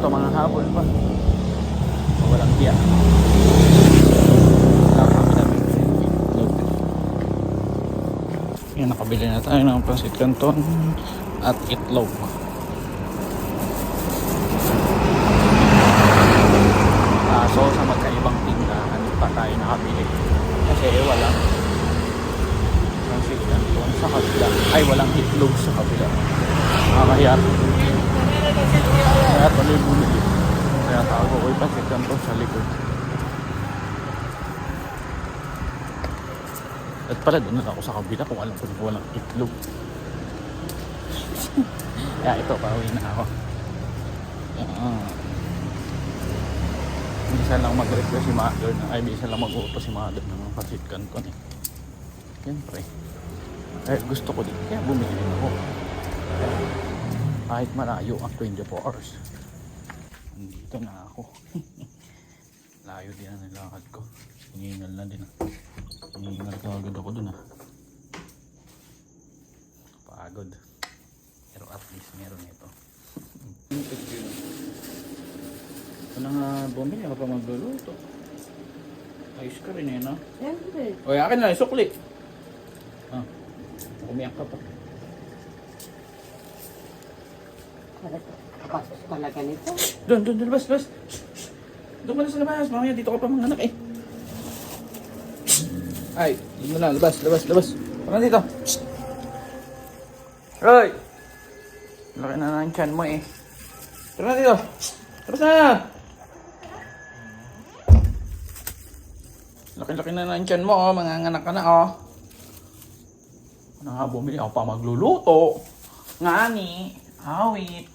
to, mga habol pa. Walang tiyak. Yan, nakabili na tayo ng pancit canton at itlog. So sa magkaibang tindahan pa tayo nakabili kasi walang pancit canton sa kabila, ay walang itlog sa kabila. Nakakahiya. Kaya tuloy bumili, kaya tago ko yung pancit canton sa likod. At pala doon na ako sa kabila kung alam ko na walang itlog. Kaya ito, pauwi na ako. Bisa lang mag-request si Mother na, ay bisa lang mag-uutos si Mother ng pancit canton eh. Siyempre gusto ko din, kaya bumili rin ako. Kahit malayo ang 24 hours, nandito na ako. Layo din ang nilakad ko, hiningal na din. Hiningal ka agad ako dun pagod, pero at least meron ito. Ito na nga bumili ako pa magluluto. Ayos ka rin no? Siyempre. O akin na, sukli. Umiyak ka pa. Kapasok pala ganito. Doon, labas. Doon ka na sa labas, mamaya dito ka pa mga anak eh. Ay, doon na, labas. Tara dito. Roy! Laki na ng tiyan mo eh. Tara dito. Tara na! Laki-laki na ng tiyan mo oh, mga anak ka na oh. Ano nga bumili ako pa magluluto. Ngani, awit.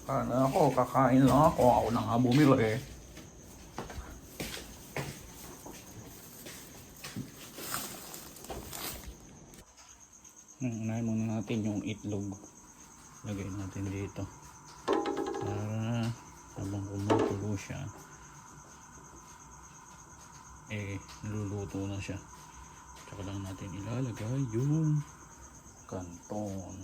Kana ako, kakain lang ako. Ako na nga bumili eh. Unahin muna natin yung itlog. Lagay natin dito. Para habang kumukulo siya, niluluto na siya. Tsaka lang natin ilalagay yung canton.